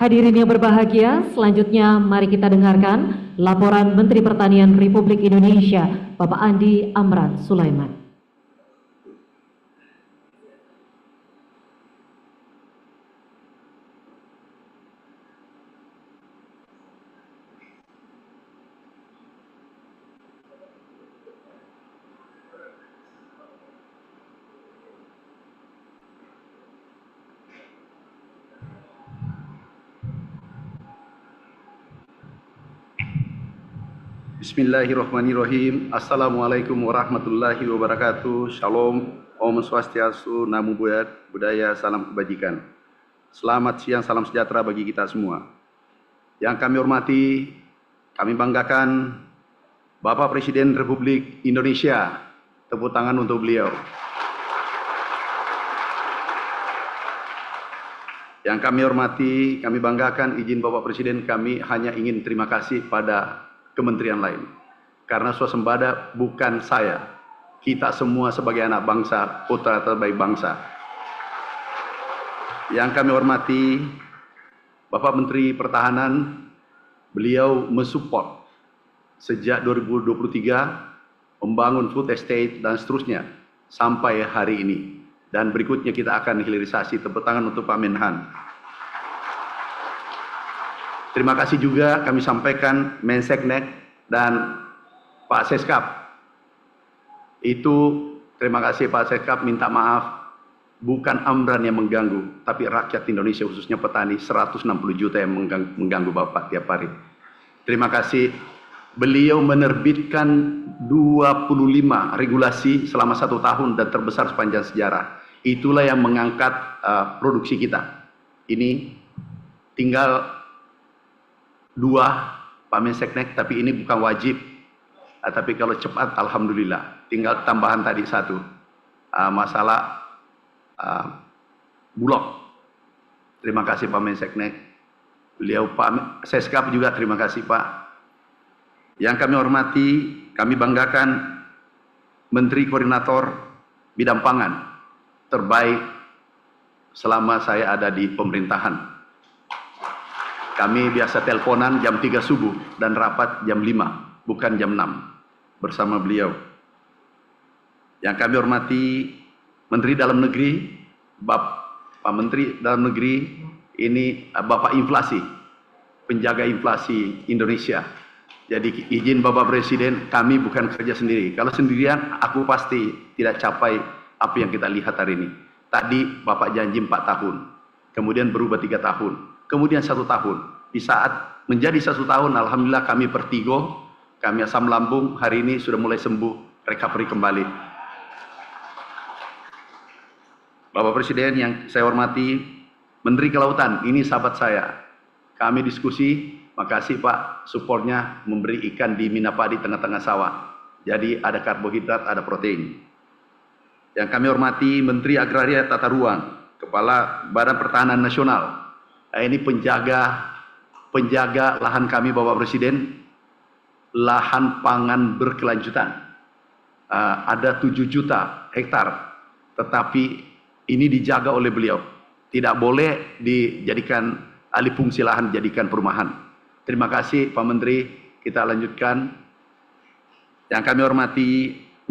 Hadirin yang berbahagia, selanjutnya mari kita dengarkan laporan Menteri Pertanian Republik Indonesia, Bapak Andi Amran Sulaiman. Bismillahirrahmanirrahim. Assalamualaikum warahmatullahi wabarakatuh. Shalom, Om Swastiastu, Namo Buddhaya, salam kebajikan. Selamat siang, salam sejahtera bagi kita semua. Yang kami hormati, kami banggakan Bapak Presiden Republik Indonesia. Tepuk tangan untuk beliau. Yang kami hormati, kami banggakan, izin Bapak Presiden, kami hanya ingin terima kasih pada kementerian lain. Karena swasembada bukan saya. Kita semua sebagai anak bangsa, putra terbaik bangsa. Yang kami hormati, Bapak Menteri Pertahanan, beliau mensupport sejak 2023 membangun food estate dan seterusnya sampai hari ini. Dan berikutnya kita akan hilirisasi. Tepuk tangan untuk Pak Menhan. Terima kasih juga kami sampaikan Menseknek dan Pak Seskap. Itu terima kasih Pak Seskap, minta maaf. Bukan Amran yang mengganggu, tapi rakyat Indonesia khususnya petani 160 juta yang mengganggu Bapak tiap hari. Terima kasih. Beliau menerbitkan 25 regulasi selama 1 tahun dan terbesar sepanjang sejarah. Itulah yang mengangkat produksi kita. Ini tinggal 2 Pak Menseknek, tapi ini bukan wajib. Tapi kalau cepat, alhamdulillah. Tinggal tambahan tadi 1 masalah Bulog. Terima kasih Pak Menseknek. Beliau Pak Seskap juga terima kasih Pak. Yang kami hormati, kami banggakan Menteri Koordinator Bidang Pangan terbaik selama saya ada di pemerintahan. Kami biasa teleponan jam 3 subuh dan rapat jam 5, bukan jam 6 bersama beliau. Yang kami hormati Menteri Dalam Negeri, Pak Menteri Dalam Negeri, ini Bapak Inflasi, penjaga inflasi Indonesia. Jadi izin Bapak Presiden, kami bukan kerja sendiri. Kalau sendirian, aku pasti tidak capai apa yang kita lihat hari ini. Tadi Bapak janji 4 tahun, kemudian berubah 3 tahun, kemudian 1 tahun. Di saat menjadi 1 tahun, alhamdulillah kami vertigo, kami asam lambung, hari ini sudah mulai sembuh, recovery kembali. Bapak Presiden yang saya hormati, Menteri Kelautan, ini sahabat saya. Kami diskusi, makasih Pak, supportnya memberi ikan di Minapadi tengah-tengah sawah. Jadi ada karbohidrat, ada protein. Yang kami hormati Menteri Agraria Tata Ruang, Kepala Badan Pertahanan Nasional. Ini penjaga lahan kami Bapak Presiden, lahan pangan berkelanjutan. Ada 7 juta hektar, tetapi ini dijaga oleh beliau. Tidak boleh dijadikan alih fungsi lahan, dijadikan perumahan. Terima kasih Pak Menteri, kita lanjutkan. Yang kami hormati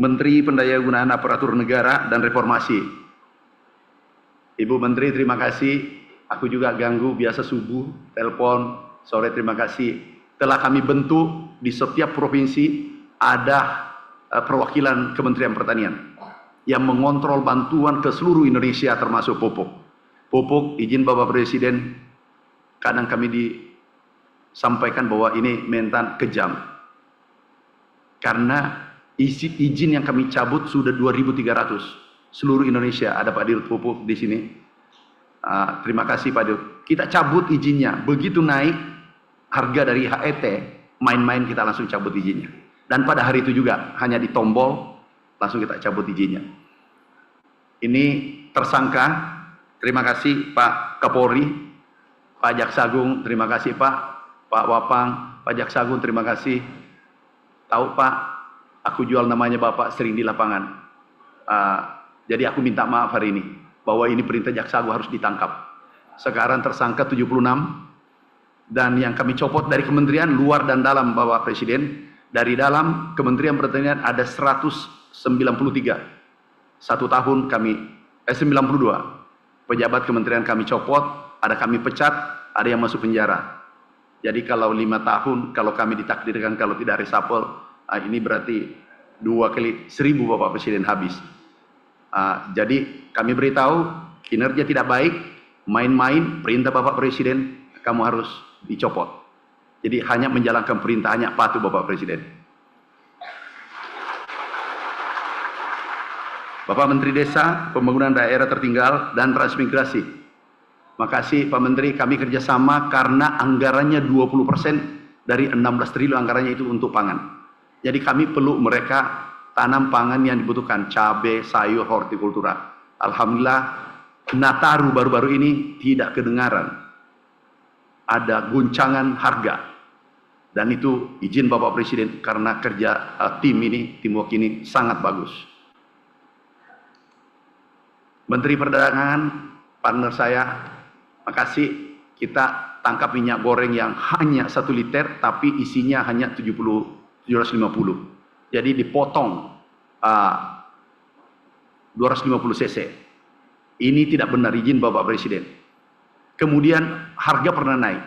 Menteri Pendayagunaan Aparatur Negara dan Reformasi. Ibu Menteri terima kasih, aku juga ganggu biasa subuh, telepon, sore terima kasih. Telah kami bentuk di setiap provinsi ada perwakilan Kementerian Pertanian yang mengontrol bantuan ke seluruh Indonesia termasuk pupuk. Pupuk, izin Bapak Presiden, kadang kami disampaikan bahwa ini mentan kejam. Karena izin yang kami cabut sudah 2.300. Seluruh Indonesia, ada Pak Dirut Pupuk di sini. Terima kasih Pak Dirut. Kita cabut izinnya, begitu naik harga dari HET, main-main kita langsung cabut izinnya. Dan pada hari itu juga, hanya di tombol, langsung kita cabut izinnya. Ini tersangka, terima kasih Pak Kapolri, Pak Jaksagung, terima kasih Pak Wapang, Pak Jaksagung, terima kasih. Tahu Pak, aku jual namanya Bapak sering di lapangan. Jadi aku minta maaf hari ini, bahwa ini perintah Jaksagung harus ditangkap. Sekarang tersangka 76, dan yang kami copot dari kementerian luar dan dalam Bapak Presiden. Dari dalam Kementerian Pertanian ada 193. Satu tahun kami 92 pejabat kementerian kami copot, ada kami pecat, ada yang masuk penjara. Jadi kalau 5 tahun, kalau kami ditakdirkan kalau tidak reshuffle, ini berarti 2 kali 1000 Bapak Presiden habis. Jadi kami beritahu kinerja tidak baik, main-main, perintah Bapak Presiden, kamu harus dicopot. Jadi hanya menjalankan perintah, hanya patuh Bapak Presiden. Bapak Menteri Desa, Pembangunan Daerah Tertinggal dan Transmigrasi. Makasih Pak Menteri, kami kerjasama karena anggarannya 20% dari 16 triliun anggarannya itu untuk pangan. Jadi kami perlu mereka tanam pangan yang dibutuhkan, cabai, sayur, hortikultura. Alhamdulillah, Nataru baru-baru ini tidak kedengaran ada guncangan harga. Dan itu izin Bapak Presiden karena kerja teamwork ini sangat bagus. Menteri Perdagangan, partner saya, makasih kita tangkap minyak goreng yang hanya 1 liter tapi isinya hanya 750. Jadi dipotong 250 cc. Ini tidak benar, izin Bapak Presiden. Kemudian harga pernah naik.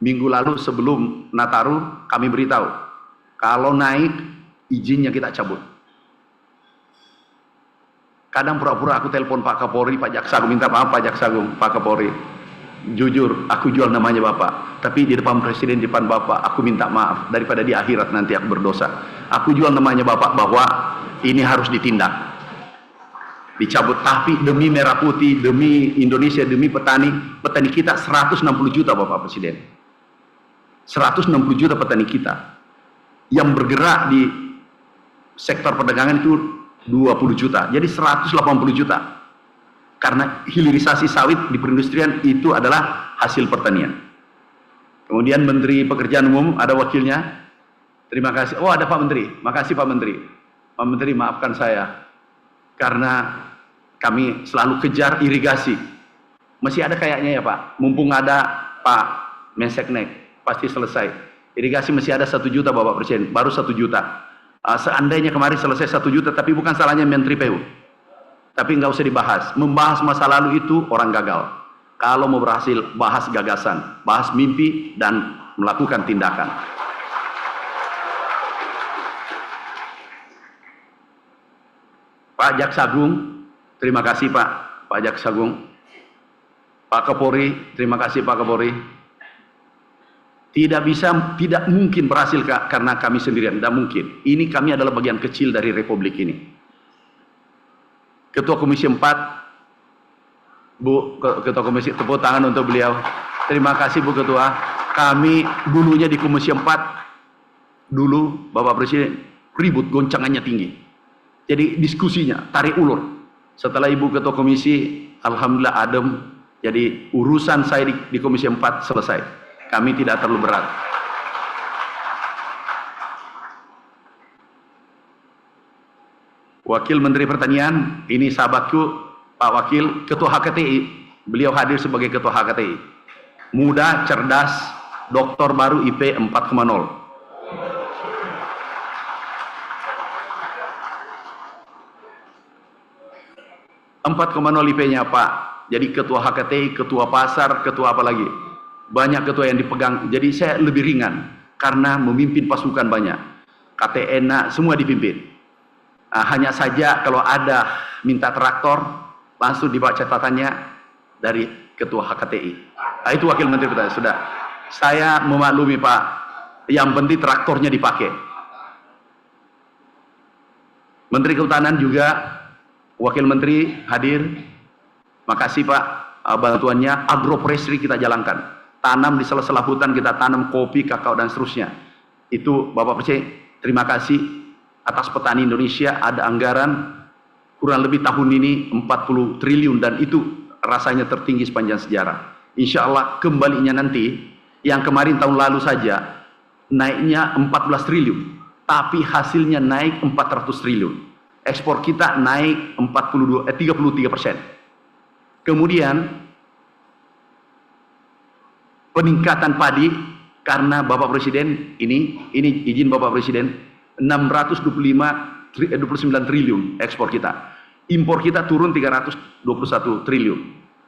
Minggu lalu sebelum Nataru kami beritahu, kalau naik izinnya kita cabut. Kadang pura-pura aku telepon Pak Kapolri, Pak Jaksa, aku minta maaf Pak Jaksa, Pak Kapolri. Jujur, aku jual namanya Bapak. Tapi di depan Presiden, di depan Bapak, aku minta maaf. Daripada di akhirat nanti aku berdosa. Aku jual namanya Bapak bahwa ini harus ditindak. Dicabut, tapi demi Merah Putih, demi Indonesia, demi petani kita 160 juta Bapak Presiden. 160 juta petani kita yang bergerak di sektor perdagangan itu 20 juta, jadi 180 juta karena hilirisasi sawit di perindustrian itu adalah hasil pertanian. Kemudian Menteri Pekerjaan Umum ada wakilnya, terima kasih. Oh ada Pak Menteri, makasih Pak Menteri. Pak Menteri maafkan saya karena kami selalu kejar irigasi. Masih ada kayaknya ya Pak, mumpung ada Pak Menseknek pasti selesai. Irigasi masih ada 1 juta Bapak Presiden, baru 1 juta. Seandainya kemarin selesai 1 juta, tapi bukan salahnya Menteri PU. Tapi nggak usah dibahas. Membahas masa lalu itu orang gagal. Kalau mau berhasil, bahas gagasan, bahas mimpi, dan melakukan tindakan. Pak Jaksa Agung, terima kasih Pak Jaksa Agung. Pak Kapolri, terima kasih Pak Kapolri. Tidak mungkin berhasil karena kami sendirian, tidak mungkin. Ini kami adalah bagian kecil dari Republik ini. Ketua Komisi 4, Bu Ketua Komisi, tepuk tangan untuk beliau. Terima kasih Bu Ketua. Kami dulunya di Komisi 4, dulu Bapak Presiden ribut, goncangannya tinggi. Jadi diskusinya tarik ulur. Setelah Ibu Ketua Komisi, alhamdulillah adem. Jadi urusan saya di Komisi 4 selesai. Kami tidak terlalu berat. Wakil Menteri Pertanian, ini sahabatku, Pak Wakil, Ketua HKTI. Beliau hadir sebagai Ketua HKTI. Muda, cerdas, doktor baru IP 4,0. IP-nya Pak. Jadi Ketua HKTI, Ketua Pasar, Ketua apa lagi? Banyak ketua yang dipegang, jadi saya lebih ringan karena memimpin pasukan banyak. KTN semua dipimpin. Hanya saja kalau ada minta traktor, langsung dibawa catatannya dari Ketua HKTI. Itu Wakil Menteri Pertanian. Sudah, saya memaklumi Pak, yang penting traktornya dipakai. Menteri Kehutanan juga, Wakil Menteri hadir. Makasih Pak bantuannya. Agroforestry kita jalankan. Tanam di sela-sela hutan, kita tanam kopi, kakao, dan seterusnya. Itu Bapak Presiden, terima kasih atas petani Indonesia. Ada anggaran kurang lebih tahun ini 40 triliun, dan itu rasanya tertinggi sepanjang sejarah. Insya Allah kembalinya nanti, yang kemarin tahun lalu saja, naiknya 14 triliun. Tapi hasilnya naik 400 triliun. Ekspor kita naik 33%. Kemudian, peningkatan padi karena Bapak Presiden ini izin Bapak Presiden 629 triliun ekspor kita. Impor kita turun 321 triliun.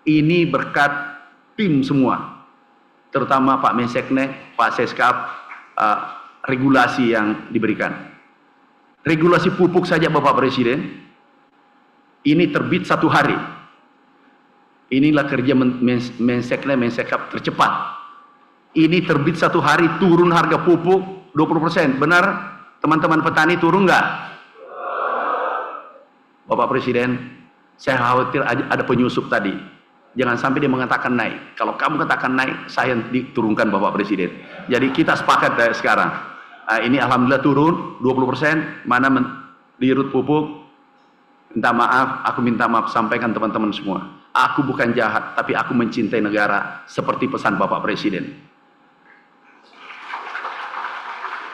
Ini berkat tim semua, terutama Pak Menseknek, Pak Seskap, regulasi yang diberikan. Regulasi pupuk saja Bapak Presiden, ini terbit 1 hari. Inilah kerja Menseknek, Mensekap tercepat. Ini terbit 1 hari, turun harga pupuk 20%. Benar teman-teman petani, turun nggak? Bapak Presiden, saya khawatir ada penyusup tadi. Jangan sampai dia mengatakan naik. Kalau kamu katakan naik, saya diturunkan Bapak Presiden. Jadi kita sepakat dari sekarang. Ini alhamdulillah turun 20%. Mana dirut pupuk? Minta maaf, aku minta maaf, sampaikan teman-teman semua. Aku bukan jahat, tapi aku mencintai negara seperti pesan Bapak Presiden.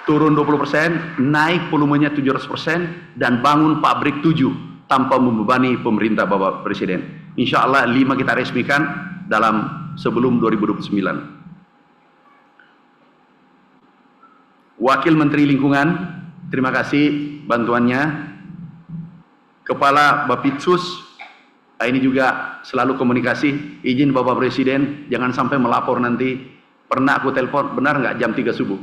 Turun 20%, naik volumenya 700%, dan bangun pabrik 7 tanpa membebani pemerintah Bapak Presiden. Insya Allah 5 kita resmikan sebelum 2029. Wakil Menteri Lingkungan, terima kasih bantuannya. Kepala Bapitsus, ini juga selalu komunikasi. Izin Bapak Presiden, jangan sampai melapor nanti. Pernah aku telepon, benar nggak jam 3 subuh?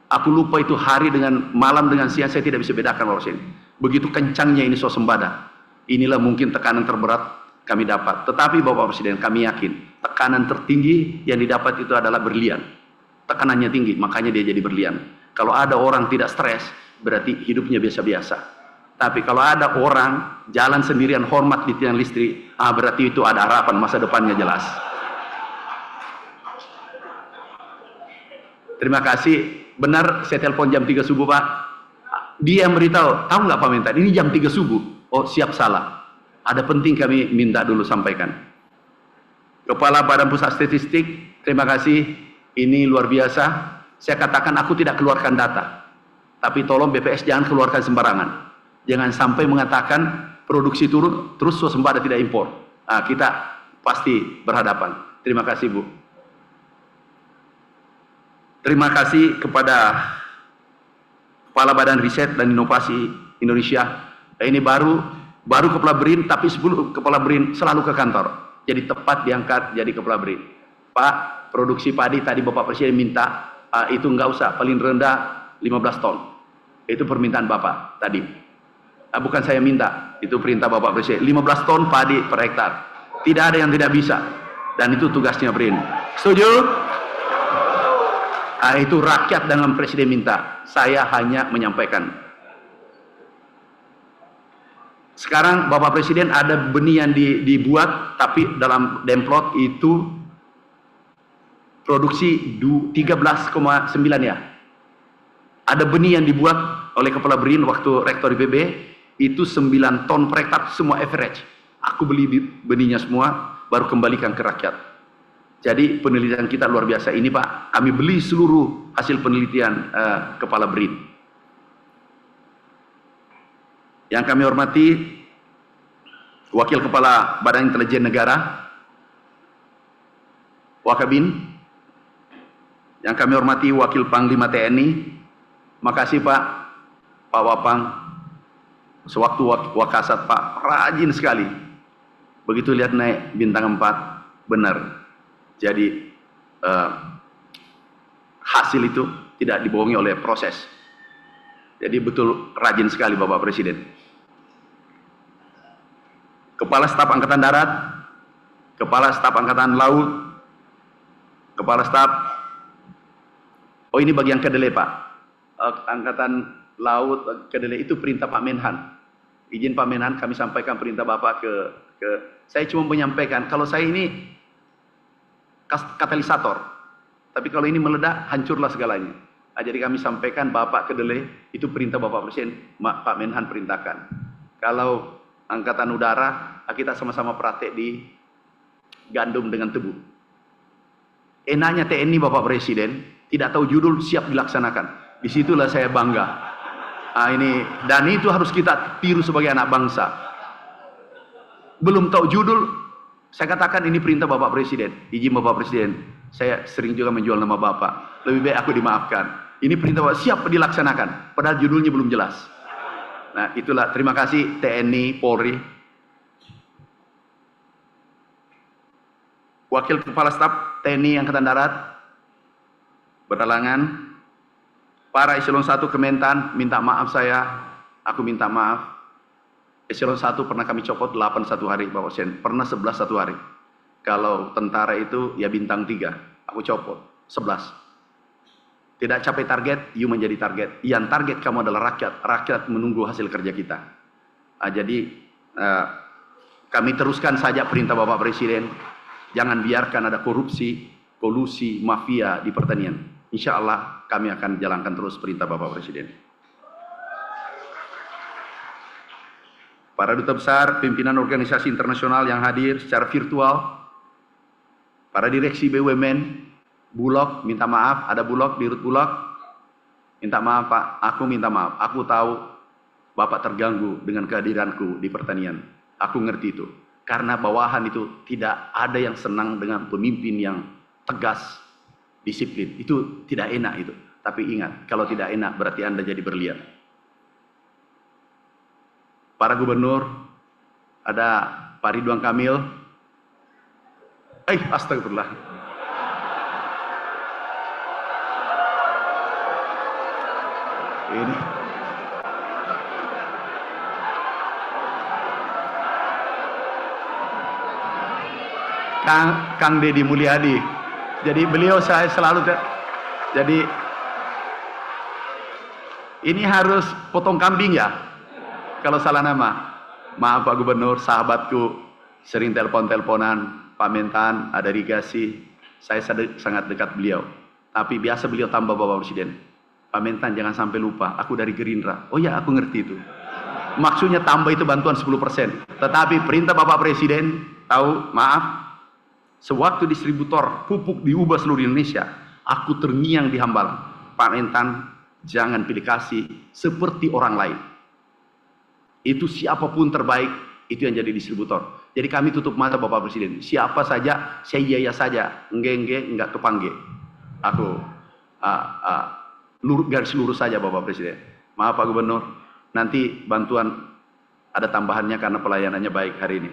Aku lupa itu hari dengan malam dengan siang, saya tidak bisa bedakan Bapak Presiden. Begitu kencangnya ini swasembada. Inilah mungkin tekanan terberat kami dapat. Tetapi Bapak Presiden, kami yakin tekanan tertinggi yang didapat itu adalah berlian. Tekanannya tinggi, makanya dia jadi berlian. Kalau ada orang tidak stres, berarti hidupnya biasa-biasa. Tapi kalau ada orang jalan sendirian hormat di tiang listrik, berarti itu ada harapan, masa depannya jelas. Terima kasih. Benar saya telepon jam 3 subuh Pak. Dia yang beritahu, tahu nggak Pak Mentan, ini jam 3 subuh. Oh siap, salah. Ada penting kami minta dulu sampaikan. Kepala Badan Pusat Statistik, terima kasih. Ini luar biasa. Saya katakan aku tidak keluarkan data. Tapi tolong BPS jangan keluarkan sembarangan. Jangan sampai mengatakan produksi turun, terus swasembada tidak impor. Kita pasti berhadapan. Terima kasih Bu. Terima kasih kepada Kepala Badan Riset dan Inovasi Indonesia. Ini baru Kepala BRIN, tapi sebelum Kepala BRIN selalu ke kantor. Jadi tepat diangkat jadi Kepala BRIN. Pak, produksi padi tadi Bapak Presiden minta, itu enggak usah, paling rendah 15 ton. Itu permintaan Bapak tadi. Bukan saya minta, itu perintah Bapak Presiden. 15 ton padi per hektar. Tidak ada yang tidak bisa. Dan itu tugasnya BRIN. Setuju? Itu rakyat dengan Presiden minta. Saya hanya menyampaikan. Sekarang Bapak Presiden ada benih yang dibuat, tapi dalam demplot itu produksi 13,9 ya. Ada benih yang dibuat oleh Kepala BRIN waktu Rektor IPB, itu 9 ton per hektar, semua average. Aku beli benihnya semua, baru kembalikan ke rakyat. Jadi penelitian kita luar biasa. Ini Pak, kami beli seluruh hasil penelitian Kepala BRIN. Yang kami hormati Wakil Kepala Badan Intelijen Negara, Wakabin. Yang kami hormati Wakil Panglima TNI. Makasih Pak Wapang. Sewaktu Wakasat Pak, rajin sekali. Begitu lihat naik bintang 4, benar. Jadi hasil itu tidak dibohongi oleh proses. Jadi betul rajin sekali Bapak Presiden. Kepala Staf Angkatan Darat, Kepala Staf Angkatan Laut, Kepala Staf, oh ini bagian kedelai Pak, Angkatan Laut, kedelai itu perintah Pak Menhan. Izin Pak Menhan kami sampaikan perintah Bapak ke saya cuma menyampaikan, kalau saya ini katalisator, tapi kalau ini meledak, hancurlah segalanya. Jadi kami sampaikan Bapak kedelai, itu perintah Bapak Presiden, Pak Menhan perintahkan. Kalau Angkatan Udara, kita sama-sama praktek di gandum dengan tebu. Enaknya TNI Bapak Presiden, tidak tahu judul, siap dilaksanakan. Disitulah saya bangga. Dan itu harus kita tiru sebagai anak bangsa. Belum tahu judul, Saya katakan ini perintah Bapak Presiden, izin Bapak Presiden. Saya sering juga menjual nama Bapak. Lebih baik aku dimaafkan. Ini perintah Bapak, siap dilaksanakan. Padahal judulnya belum jelas. Nah, itulah. Terima kasih TNI, Polri. Wakil Kepala Staf TNI Angkatan Darat berhalangan. Para eselon 1 Kementan, minta maaf aku minta maaf. Eselon 1 pernah kami copot 8 satu hari, Bapak Presiden. Pernah 11 satu hari. Kalau tentara itu ya bintang 3, aku copot 11. Tidak capai target, you menjadi target. Yang target kamu adalah rakyat. Rakyat menunggu hasil kerja kita. Jadi kami teruskan saja perintah Bapak Presiden. Jangan biarkan ada korupsi, kolusi, mafia di pertanian. Insya Allah kami akan jalankan terus perintah Bapak Presiden. Para duta besar, pimpinan organisasi internasional yang hadir secara virtual, para direksi BUMN, Bulog, minta maaf, ada Bulog, Dirut Bulog, minta maaf Pak, aku minta maaf, aku tahu Bapak terganggu dengan kehadiranku di pertanian, aku ngerti itu, karena bawahan itu tidak ada yang senang dengan pemimpin yang tegas, disiplin, itu tidak enak itu, tapi ingat, kalau tidak enak berarti Anda jadi berlian. Para gubernur, ada Pak Ridwan Kamil. Astagfirullah. Ini. Kang Deddy Mulyadi. Jadi beliau saya selalu, jadi ini harus potong kambing ya. Kalau salah nama, maaf Pak Gubernur, sahabatku, sering telepon-teleponan, Pak Mentan, ada irigasi, saya sangat dekat beliau. Tapi biasa beliau tambah Bapak Presiden. Pak Mentan jangan sampai lupa, aku dari Gerindra. Oh ya, aku ngerti itu. Maksudnya tambah itu bantuan 10%. Tetapi perintah Bapak Presiden, tahu, maaf, sewaktu distributor pupuk diubah seluruh Indonesia, aku terngiang di Hambalang. Pak Mentan, jangan pilih kasih seperti orang lain. Itu siapapun terbaik, itu yang jadi distributor. Jadi kami tutup mata Bapak Presiden. Siapa saja, saya iya saja. Enggak kepanggil. Aku garis lurus saja Bapak Presiden. Maaf Pak Gubernur, nanti bantuan ada tambahannya karena pelayanannya baik hari ini.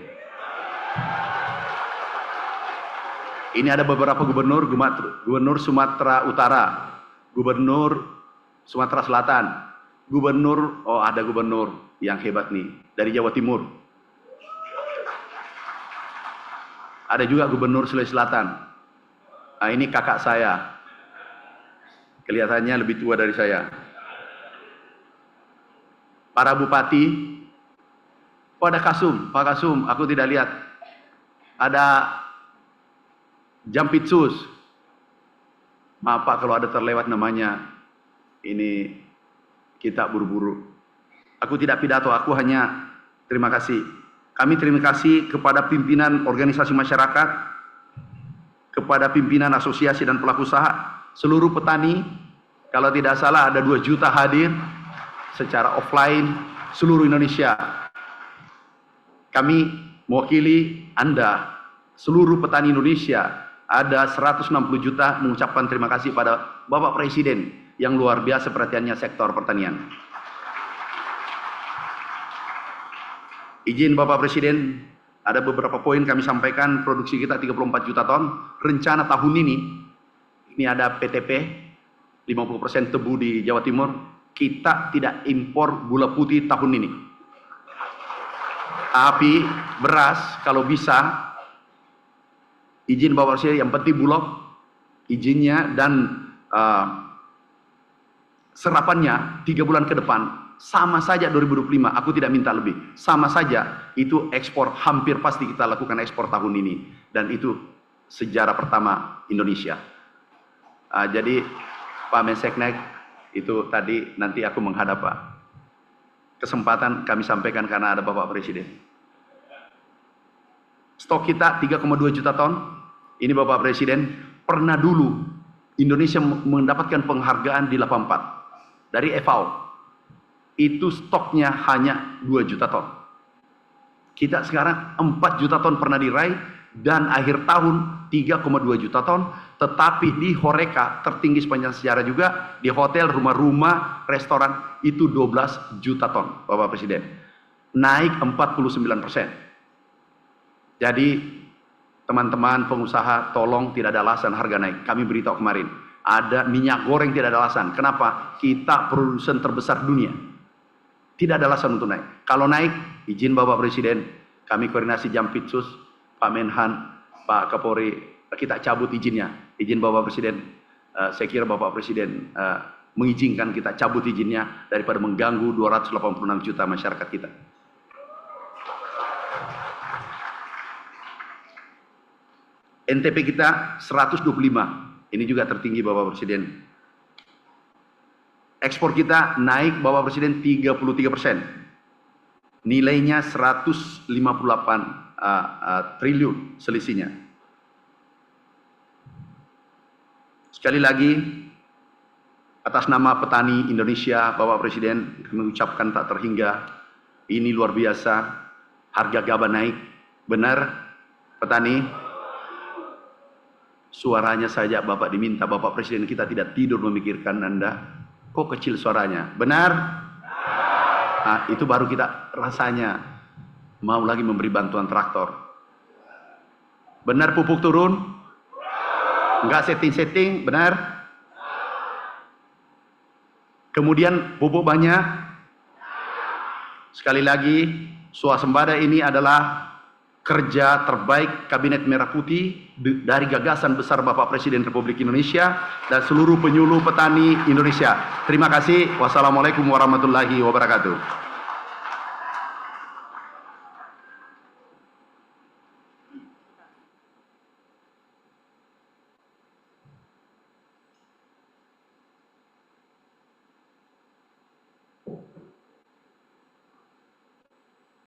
Ini ada beberapa gubernur, Gubernur Sumatera Utara, Gubernur Sumatera Selatan, Gubernur, ada gubernur yang hebat nih, dari Jawa Timur. Ada juga Gubernur Sulawesi Selatan. Nah, ini kakak saya. Kelihatannya lebih tua dari saya. Para bupati. Ada Kasum, Pak Kasum, aku tidak lihat. Ada Jampitsus. Maaf Pak kalau ada terlewat namanya. Ini kita buru-buru. Aku tidak pidato, aku hanya terima kasih. Kami terima kasih kepada pimpinan organisasi masyarakat, kepada pimpinan asosiasi dan pelaku usaha, seluruh petani, kalau tidak salah ada 2 juta hadir secara offline seluruh Indonesia. Kami mewakili Anda, seluruh petani Indonesia, ada 160 juta mengucapkan terima kasih pada Bapak Presiden yang luar biasa perhatiannya sektor pertanian. Izin Bapak Presiden, ada beberapa poin kami sampaikan, produksi kita 34 juta ton, rencana tahun ini ada PTP, 50% tebu di Jawa Timur, kita tidak impor gula putih tahun ini. Tapi beras, kalau bisa, izin Bapak Presiden, yang penting Bulog, izinnya dan serapannya 3 bulan ke depan, sama saja 2025, aku tidak minta lebih, sama saja itu ekspor, hampir pasti kita lakukan ekspor tahun ini, dan itu sejarah pertama Indonesia. Jadi Pak Menseknek, itu tadi nanti aku menghadap Pak, kesempatan kami sampaikan karena ada Bapak Presiden. Stok kita 3,2 juta ton, ini Bapak Presiden, pernah dulu Indonesia mendapatkan penghargaan di 84 dari FAO. Itu stoknya hanya 2 juta ton. Kita sekarang 4 juta ton pernah diraih, dan akhir tahun 3,2 juta ton, tetapi di Horeca tertinggi sepanjang sejarah juga, di hotel, rumah-rumah, restoran itu 12 juta ton, Bapak Presiden. Naik 49%. Jadi teman-teman pengusaha, tolong, tidak ada alasan harga naik. Kami beritahu kemarin, ada minyak goreng tidak ada alasan. Kenapa? Kita produsen terbesar dunia. Tidak ada alasan untuk naik. Kalau naik, izin Bapak Presiden, kami koordinasi Jampitsus, Pak Menhan, Pak Kapolri, kita cabut izinnya. Izin Bapak Presiden, saya kira Bapak Presiden mengizinkan kita cabut izinnya daripada mengganggu 286 juta masyarakat kita. NTP kita 125, ini juga tertinggi Bapak Presiden. Ekspor kita naik Bapak Presiden 33%. Nilainya 158 triliun selisihnya. Sekali lagi, atas nama petani Indonesia, Bapak Presiden mengucapkan tak terhingga, ini luar biasa, harga gabah naik. Benar, petani? Suaranya saja Bapak diminta, Bapak Presiden kita tidak tidur memikirkan Anda. Kok kecil suaranya? Benar? Nah, itu baru kita rasanya mau lagi memberi bantuan traktor. Benar pupuk turun? Enggak setting-setting, benar? Kemudian pupuk banyak? Sekali lagi, swasembada ini adalah kerja terbaik Kabinet Merah Putih dari gagasan besar Bapak Presiden Republik Indonesia dan seluruh penyuluh petani Indonesia. Terima kasih. Wassalamualaikum warahmatullahi wabarakatuh.